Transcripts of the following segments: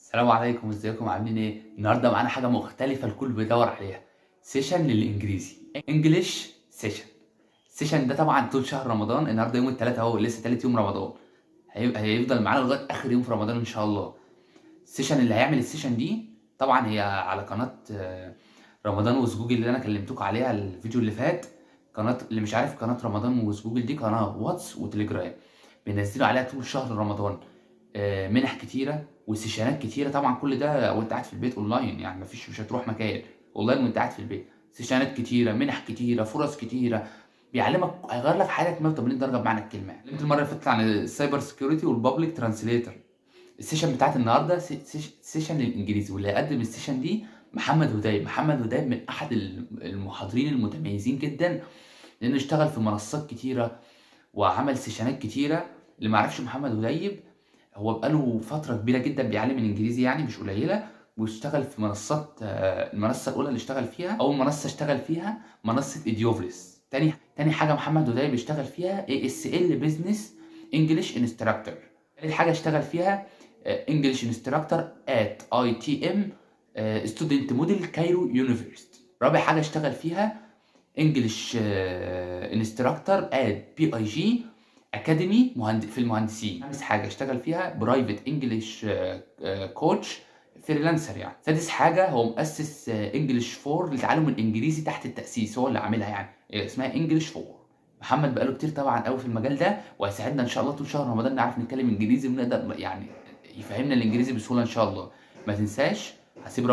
السلام عليكم، ازيكم عاملين ايه؟ النهارده معانا حاجه مختلفه الكل بيدور عليها. سيشن للانجليزي، انجلش سيشن. السيشن ده طبعا طول شهر رمضان، النهارده يوم الثلاثاء اهو، لسه تالت يوم رمضان. هيفضل معانا لغايه اخر يوم في رمضان ان شاء الله. السيشن اللي هيعمل السيشن دي طبعا هي على قناه رمضان وسجوجل اللي انا كلمتكم عليها الفيديو اللي فات. قناه اللي مش عارف، قناه رمضان وسجوجل دي قناه واتس وتليجرام، بينزلوا عليها طول شهر رمضان منح كتيره وسيشنات كتيره. طبعا كل ده وانت قاعد في البيت اونلاين، يعني مش هتروح مكان، اونلاين وانت قاعد في البيت. سيشنات كتيره، منح كتيره، فرص كتيره، بيعلمك، هيغير لك حياتك 180 درجه بمعنى الكلمه. اتكلمت المره اللي فاتت عن السايبر سكيورتي والبابليك ترانسليتر. السيشن بتاعت النهارده سيشن للانجليزي، واللي هيقدم السيشن دي محمد هدايب. محمد هدايب من احد المحاضرين المتميزين جدا، لانه اشتغل في منصات كتيره وعمل سيشنات كتيره. اللي ما يعرفش محمد هديب، هو بقاله فتره كبيره جدا بيعلم الانجليزي، يعني مش قليله، واشتغل في منصات. المنصه الاولى اللي اشتغل فيها، اول منصه اشتغل فيها منصه ايديوفلس. تاني حاجه محمد هديب بيشتغل فيها ASL بزنس انجلش انستراكتور. تالت حاجه اشتغل فيها انجلش انستراكتور ات ITM ستودنت موديل كايرو يونيفرسيتي. رابع حاجه اشتغل فيها انجلش انستراكتور ات PIG اكاديمي في المهندسين. خامس حاجه اشتغل فيها برايفت انجلش كوتش فريلانسر يعني. سادس حاجه هو مؤسس انجلش فور لتعلم الانجليزي تحت التاسيس، هو اللي عاملها يعني، اسمها انجلش فور. محمد بقاله كتير طبعا قوي في المجال ده، وهيساعدنا ان شاء الله طول شهر رمضان نعرف نتكلم انجليزي، ونقدر يعني يفهمنا الانجليزي بسهوله ان شاء الله. ما تنساش، هسيب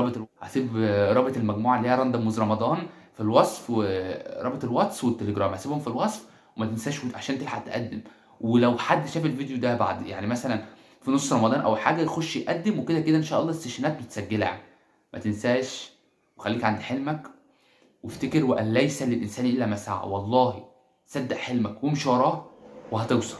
رابط المجموعه اللي هي راندم موز رمضان في الوصف، ورابط الواتس والتليجرام هسيبهم في الوصف. وما تنساش عشان تلحق تقدم. ولو حد شاف الفيديو ده بعد يعني مثلا في نص رمضان او حاجه، يخش يقدم، وكده كده ان شاء الله السيشنات متسجله يعني. ما تنساش، وخليك عند حلمك، وافتكر وان ليس للانسان الا ما سعى. والله صدق حلمك وامشي وراه وهتوصل.